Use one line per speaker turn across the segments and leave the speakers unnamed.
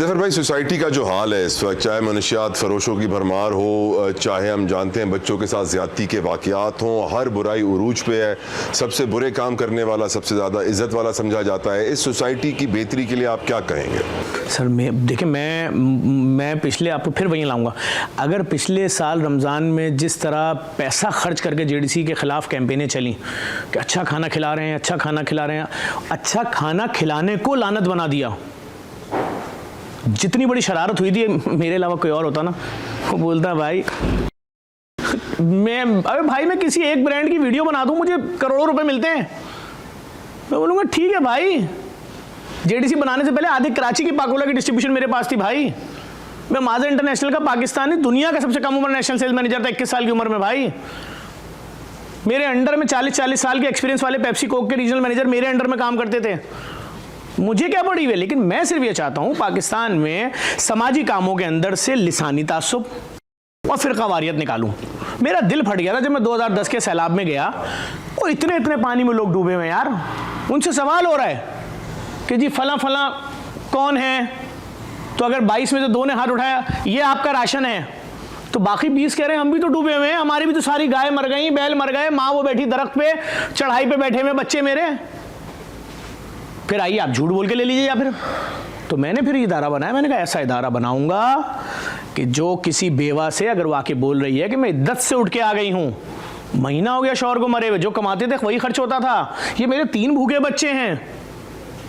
ज़फ़र भाई, सोसाइटी का जो हाल है इस वक्त, चाहे मनशियात फरोशों की भरमार हो, चाहे हम जानते हैं बच्चों के साथ ज़्यादती के वाक़यात हों, हर बुराई उरूज पे है। सबसे बुरे काम करने वाला सबसे ज़्यादा इज़्ज़त वाला समझा जाता है। इस सोसाइटी की बेहतरी के लिए आप क्या कहेंगे?
सर देखिए, मैं पिछले, आपको फिर वहीं लाऊंगा, अगर पिछले साल रमज़ान में जिस तरह पैसा खर्च करके जेडीसी के ख़िलाफ़ कैंपेनें चली कि अच्छा खाना खिला रहे हैं, अच्छा खाना खिला रहे हैं, अच्छा खाना खिलाने को लानत बना दिया। जितनी बड़ी शरारत हुई थी, मेरे अलावा कोई और होता ना, वो बोलता भाई अबे भाई मैं किसी एक ब्रांड की वीडियो बना दूं, मुझे करोड़ों रुपए मिलते हैं। मैं बोलूँगा ठीक है भाई, जेडीसी बनाने से पहले आधे कराची की पाकोला की डिस्ट्रीब्यूशन मेरे पास थी भाई। मैं माज़ा इंटरनेशनल का पाकिस्तानी दुनिया का सबसे कम उम्र नेशनल सेल्स मैनेजर था 21 साल की उम्र में भाई। मेरे अंडर में 40 साल के एक्सपीरियंस वाले पेप्सी कोक के रीजनल मैनेजर मेरे अंडर में काम करते थे। मुझे क्या पड़ी हुई है, लेकिन मैं सिर्फ ये चाहता हूं पाकिस्तान में समाजी कामों के अंदर से लिसानी तासुब और फिरकावारियत निकालूं। मेरा दिल फट गया था जब मैं 2010 के सैलाब में गया, वो इतने पानी में लोग डूबे हुए यार। उनसे सवाल हो रहा है कि जी फला फला कौन है, तो अगर 22 में से 2 ने हाथ उठाया ये आपका राशन है, तो बाकी 20 कह रहे हैं हम भी तो डूबे हुए हैं, हमारी भी तो सारी गाय मर गई, बैल मर गए, माँ वो बैठी दरख्त पे चढ़ाई पे बैठे हुए बच्चे मेरे। फिर आइए आप झूठ बोल के ले लीजिए या फिर। तो मैंने फिर इदारा बनाया, मैंने कहा ऐसा इदारा बनाऊंगा कि जो किसी बेवा से अगर वो आके बोल रही है कि मैं इद्दत से उठ के आ गई हूं, महीना हो गया शौहर को मरे हुए, जो कमाते थे वही खर्च होता था, ये मेरे 3 भूखे बच्चे हैं,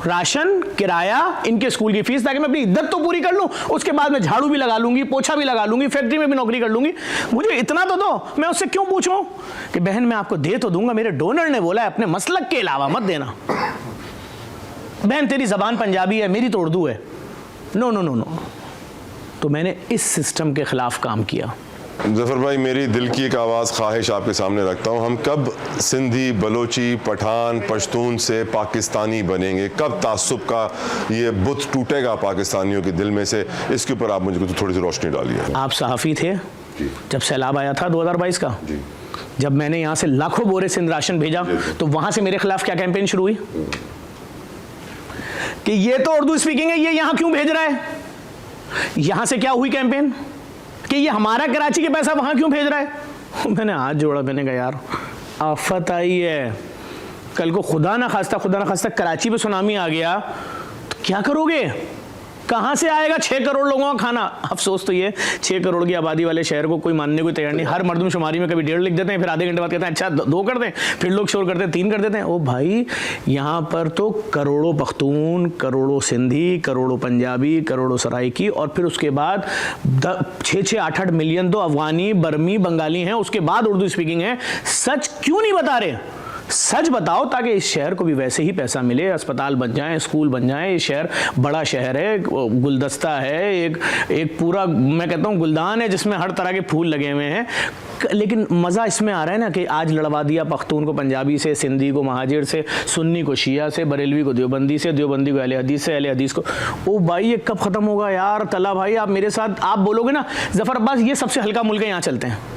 राशन, किराया, इनके स्कूल की फीस, ताकि मैं अपनी इद्दत तो पूरी कर लूं, उसके बाद मैं झाड़ू भी लगा लूंगी, पोछा भी लगा लूंगी, फैक्ट्री में भी नौकरी कर लूंगी, मुझे इतना तो दो। मैं उससे क्यों पूछूं कि बहन मैं आपको दे तो दूंगा, मेरे डोनर ने बोला है अपने मसलक के अलावा मत देना। बहन तेरी ज़बान पंजाबी है, मेरी तो उर्दू है। No no no no. तो मैंने इस सिस्टम के ख़िलाफ़ काम किया।
ज़फ़र भाई, मेरी दिल की एक आवाज़ ख्वाहिश आपके सामने रखता हूँ, हम कब सिंधी, बलोची, पठान, पश्तून से पाकिस्तानी बनेंगे? कब तासुब का ये बुत टूटेगा पाकिस्तानियों के दिल में से? इसके ऊपर आप मुझे तो थोड़ी सी रोशनी डालिए।
आप सहाफ़ी थे जब सैलाब आया था 2022 का, जब मैंने यहाँ से लाखों बोरे सिंध राशन भेजा, तो वहाँ से मेरे खिलाफ़ क्या कैंपेन शुरू हुई कि ये तो उर्दू स्पीकिंग है, ये यहाँ क्यों भेज रहा है? यहाँ से क्या हुई कैंपेन कि ये हमारा कराची के पैसा वहाँ क्यों भेज रहा है? मैंने हाथ जोड़ा, मैंने कहा यार आफत आई है, कल को खुदा ना खास्ता कराची पे सुनामी आ गया तो क्या करोगे? कहाँ से आएगा 6 करोड़ लोगों का खाना? अफसोस तो ये 6 करोड़ की आबादी वाले शहर को कोई मानने को तैयार नहीं। हर मर्दमशुमारी में कभी 1.5 लिख देते हैं, फिर आधे घंटे बाद कहते हैं अच्छा 2 कर दें, फिर लोग शोर करते हैं 3 कर देते हैं। ओ भाई, यहाँ पर तो करोड़ों पख्तून, करोड़ों सिंधी, करोड़ों पंजाबी, करोड़ों सराइकी, और फिर उसके बाद 6-6, 8-8 मिलियन तो अफगानी, बर्मी, बंगाली हैं, उसके बाद उर्दू स्पीकिंग है। सच क्यों नहीं बता रहे? सच बताओ ताकि इस शहर को भी वैसे ही पैसा मिले, अस्पताल बन जाएं, स्कूल बन जाएं। ये शहर बड़ा शहर है, गुलदस्ता है, एक पूरा मैं कहता हूँ गुलदान है जिसमें हर तरह के फूल लगे हुए हैं। लेकिन मज़ा इसमें आ रहा है ना कि आज लड़वा दिया पख्तून को पंजाबी से, सिंधी को महाजिर से, सुन्नी को शिया से, बरेलवी को देवबंदी से, देवबंदी को अहले हदीस से, अहले हदीस को। ओ भाई ये कब ख़त्म होगा यार? तला भाई आप मेरे साथ आप बोलोगे ना ज़फ़र अब्बास ये सबसे हल्का मुल्क है, यहाँ चलते हैं।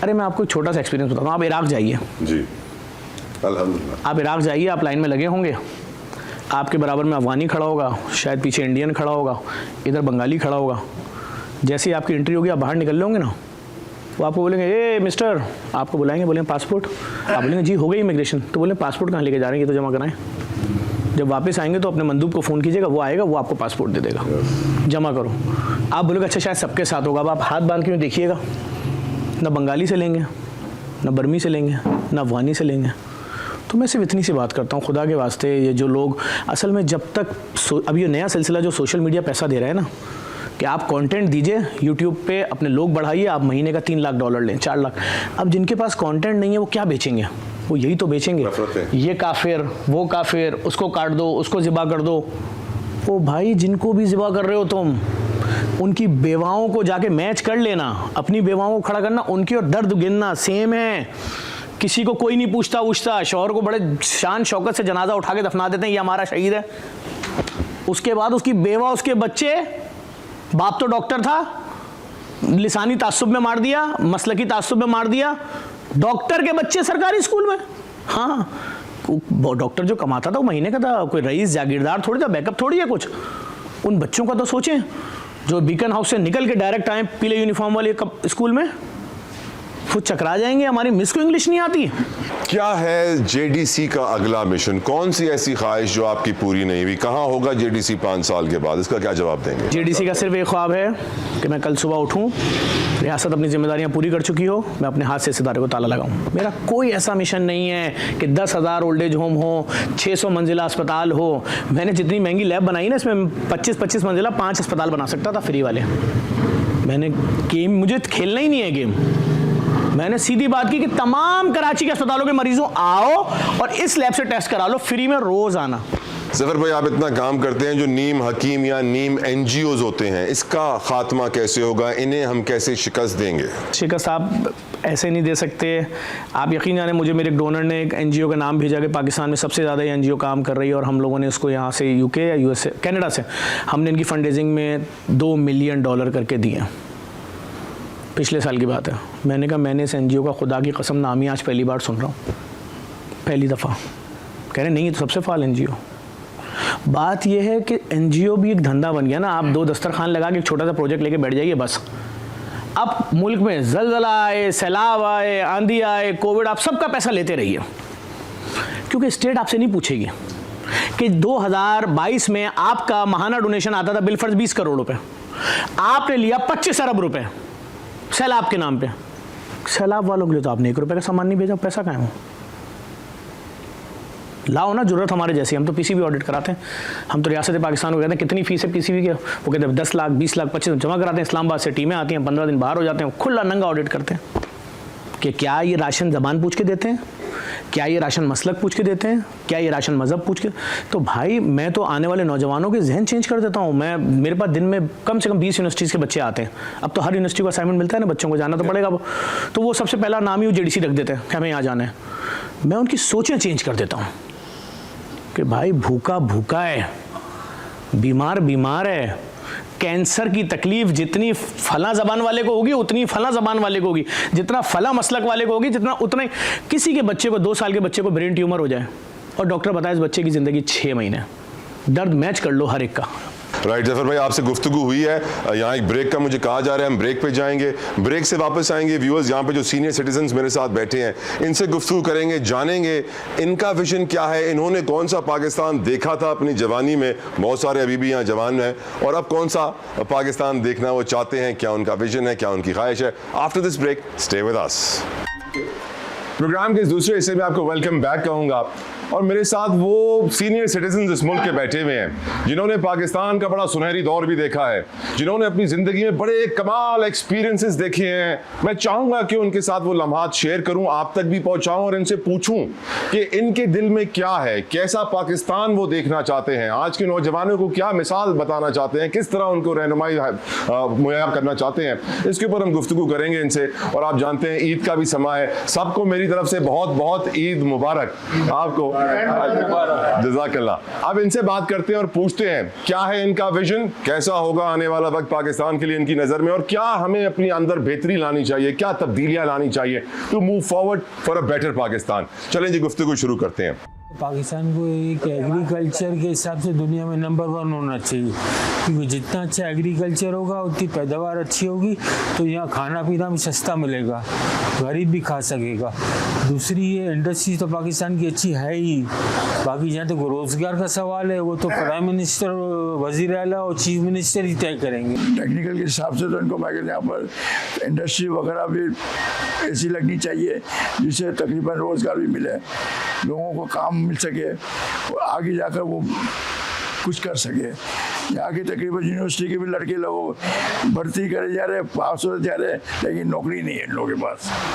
अरे मैं आपको एक छोटा सा एक्सपीरियंस बताता हूँ। आप इराक जाइए
जी, अल्हम्दुलिल्लाह। आप
इराक जाइए, आप लाइन में लगे होंगे, आपके बराबर में अफगानी खड़ा होगा, शायद पीछे इंडियन खड़ा होगा, इधर बंगाली खड़ा होगा। जैसे ही आपकी एंट्री होगी, आप बाहर निकल रहे होंगे ना, वो आपको बोलेंगे ए मिस्टर, आपको बुलाएंगे, बोलेंगे पासपोर्ट, आप बोलेंगे जी हो गई इमिग्रेशन, तो बोलेंगे पासपोर्ट कहाँ लेके जा रहे हैं, ये तो जमा कराएं। जब वापस आएंगे तो अपने मंदूब को फ़ोन कीजिएगा, वो आएगा, वो आपको पासपोर्ट दे देगा, जमा करो। आप बोलोगे अच्छा शायद सबके साथ होगा, अब आप हाथ बांध के देखिएगा, ना बंगाली से लेंगे, ना बर्मी से लेंगे, ना अफगानी से लेंगे। तो मैं सिर्फ इतनी सी बात करता हूँ खुदा के वास्ते, ये जो लोग असल में जब तक अब ये नया सिलसिला जो सोशल मीडिया पैसा दे रहा है ना कि आप कंटेंट दीजिए यूट्यूब पे, अपने लोग बढ़ाइए, आप महीने का $3 लाख लें, 4 लाख। अब जिनके पास कंटेंट नहीं है वो क्या बेचेंगे? वो यही तो बेचेंगे, ये काफिर, वो काफिर, उसको काट दो, उसको ज़िबा कर दो। ओ भाई जिनको भी ज़िबा कर रहे हो तुम, उनकी बेवाओं को जाके मैच कर लेना, अपनी बेवाओं को खड़ा करना, उनकी और दर्द गिनना सेम है। किसी को कोई नहीं पूछता उछता, शौहर को बड़े शान शौकत से जनाजा उठा के दफना देते हैं, ये हमारा शहीद है। उसके बाद उसकी बेवा, उसके बच्चे, बाप तो डॉक्टर था, लिसानी तासुब में मार दिया, मसलकी तासुब में मार दिया, डॉक्टर के बच्चे सरकारी स्कूल में। हाँ वो डॉक्टर जो कमाता था वो महीने का था, कोई रईस जागीरदार थोड़ी था, बैकअप थोड़ी है कुछ। उन बच्चों का तो सोचें जो बीकन हाउस से निकल के डायरेक्ट आए पीले यूनिफॉर्म वाले स्कूल में, वो चकरा जाएंगे। हमारी मिस को इंग्लिश नहीं आती।
क्या है जेडीसी का अगला मिशन? कौन सी ऐसी ख्वाहिश जो आपकी पूरी नहीं हुई? कहाँ होगा जेडीसी 5 साल के बाद? इसका क्या जवाब देंगे?
जेडीसी का सिर्फ एक ख्वाब है कि मैं कल सुबह उठूं, रियासत अपनी जिम्मेदारियां पूरी कर चुकी हो, मैं अपने हाथ से इस इदारे को ताला लगाऊं। मेरा कोई ऐसा मिशन नहीं है कि 10,000 ओल्ड एज होम हो, 600 मंजिला अस्पताल हो। मैंने जितनी महंगी लैब बनाई ना, इसमें 25-25 मंजिला 5 अस्पताल बना सकता था फ्री वाले। मैंने गेम, मुझे खेलना ही नहीं है गेम। मैंने सीधी बात की कि तमाम कराची के अस्पतालों के मरीजों आओ और इस लैब से टेस्ट करा लो फ्री में, रोज आना।
ज़फ़र भाई, आप इतना काम करते हैं, जो नीम हकीम या नीम एनजीओज होते हैं, इसका खात्मा कैसे होगा? इन्हें हम कैसे शिकस्त देंगे?
शिकस्त आप ऐसे नहीं दे सकते। आप यकीन जाने, मुझे मेरे एक डोनर ने एक एनजीओ का नाम भेजा कि पाकिस्तान में सबसे ज़्यादा ये एनजीओ काम कर रही है, और हम लोगों ने उसको यहाँ से यूके या यूएसए, कनाडा से हमने इनकी फंड रेजिंग में $2 मिलियन करके दिए। पिछले साल की बात है। मैंने कहा मैंने इस एनजीओ का खुदा की कसम नाम ही आज पहली बार सुन रहा हूँ, पहली दफ़ा। कह रहे नहीं, ये तो सबसे फाल एनजीओ। बात यह है कि एनजीओ भी एक धंधा बन गया ना। आप 2 दस्तरखान लगा के एक छोटा सा प्रोजेक्ट लेके बैठ जाइए बस। अब मुल्क में जलजला आए, सैलाब आए, आंधी आए, कोविड, आप सबका पैसा लेते रहिए, क्योंकि स्टेट आपसे नहीं पूछेगी कि 2022 में आपका महाना डोनेशन आता था बिलफर्ज 20 करोड़ रुपए, आपने लिया 25 अरब रुपए सैलाब के नाम पे। सैलाब वालों के लिए तो आपने 1 रुपए का सामान नहीं भेजा, पैसा कहाँ है? लाओ ना, जरूरत हमारे जैसी। हम तो पीसीबी ऑडिट कराते हैं। हम तो रियासत पाकिस्तान को कहते हैं कितनी फीस है पीसीबी के, वो कहते हैं 10 लाख 20 लाख 25 जमा कराते हैं। इस्लामाबाद से टीमें आती हैं, 15 दिन बाहर हो जाते हैं, खुला नंगा ऑडिट करते हैं कि क्या ये राशन ज़बान पूछ के देते हैं, क्या ये राशन मसलक पूछ के देते हैं, क्या ये राशन मज़हब पूछ के। तो भाई मैं तो आने वाले नौजवानों के जहन चेंज कर देता हूँ। मेरे पास दिन में कम से कम 20 यूनिवर्सिटीज़ के बच्चे आते हैं। अब तो हर यूनिवर्सिटी को असाइनमेंट मिलता है ना, बच्चों को जाना तो पड़ेगा। तो वो सबसे पहला नाम ही वो जेडीसी रख देते हैं कि हमें यहाँ जाना है। मैं उनकी सोचें चेंज कर देता हूँ कि भाई भूखा भूखा है, बीमार बीमार है। कैंसर की तकलीफ जितनी फला ज़बान वाले को होगी उतनी फला ज़बान वाले को होगी, जितना फला मसलक वाले को होगी जितना उतना ही। किसी के बच्चे को 2 साल के बच्चे को ब्रेन ट्यूमर हो जाए और डॉक्टर बताए इस बच्चे की ज़िंदगी 6 महीने, दर्द मैच कर लो हर एक का।
राइट ज़फ़र भाई, आपसे गुफ्तगू हुई है। यहाँ एक ब्रेक का मुझे कहा जा रहा है, हम ब्रेक पे जाएंगे, ब्रेक से वापस आएंगे। व्यूअर्स, यहाँ पे जो सीनियर सिटीजन्स मेरे साथ बैठे हैं, इनसे गुफ्तगू करेंगे, जानेंगे इनका विजन क्या है, इन्होंने कौन सा पाकिस्तान देखा था अपनी जवानी में, बहुत सारे अभी भी यहाँ जवान हैं, और अब कौन सा पाकिस्तान देखना वो चाहते हैं, क्या उनका विजन है, क्या उनकी ख्वाहिश है। After this break stay with us. Programme के इस दूसरे हिस्से में आपको वेलकम बैक कहूँगा, और मेरे साथ वो सीनियर सिटीजन इस मुल्क के बैठे हुए हैं जिन्होंने पाकिस्तान का बड़ा सुनहरी दौर भी देखा है, जिन्होंने अपनी ज़िंदगी में बड़े कमाल एक्सपीरियंसेस देखे हैं। मैं चाहूँगा कि उनके साथ वो लम्हात शेयर करूँ, आप तक भी पहुँचाऊँ, और इनसे पूछूँ कि इनके दिल में क्या है, कैसा पाकिस्तान वो देखना चाहते हैं, आज के नौजवानों को क्या मिसाल बताना चाहते हैं, किस तरह उनको रहनुमाई मुहैया करना चाहते हैं। इसके ऊपर हम गुफ्तगू करेंगे इनसे। और आप जानते हैं ईद का भी समा है, सबको मेरी तरफ से बहुत बहुत ईद मुबारक आपको, जज़ाकल्लाह। अब इनसे बात करते हैं और पूछते हैं क्या है इनका विजन, कैसा होगा आने वाला वक्त पाकिस्तान के लिए इनकी नज़र में, और क्या हमें अपनी अंदर बेहतरी लानी चाहिए, क्या तब्दीलियां लानी चाहिए to move forward for a better Pakistan. चलें जी, गुफ्तगू शुरू करते हैं।
पाकिस्तान को एक एग्रीकल्चर के हिसाब से दुनिया में नंबर 1 होना चाहिए, क्योंकि जितना अच्छा एग्रीकल्चर होगा उतनी पैदावार अच्छी होगी, तो यहाँ खाना पीना भी सस्ता मिलेगा, गरीब भी खा सकेगा। दूसरी ये इंडस्ट्री तो पाकिस्तान की अच्छी है ही। बाकी जहाँ तक रोज़गार का सवाल है वो तो प्राइम मिनिस्टर, वज़ीर आला और चीफ मिनिस्टर ही तय करेंगे।
टेक्निकल के हिसाब से तो इनको मैं कहता यहाँ पर इंडस्ट्री वगैरह भी ऐसी लगनी चाहिए जिससे तकरीबन रोज़गार भी मिले, लोगों को काम मिल सके, आगे जाकर वो कुछ कर सके। यहाँ की तकरीबन यूनिवर्सिटी के भी लड़के लोग भर्ती करे जा रहे, पास हो जा रहे, लेकिन नौकरी नहीं है इन लोगों के पास।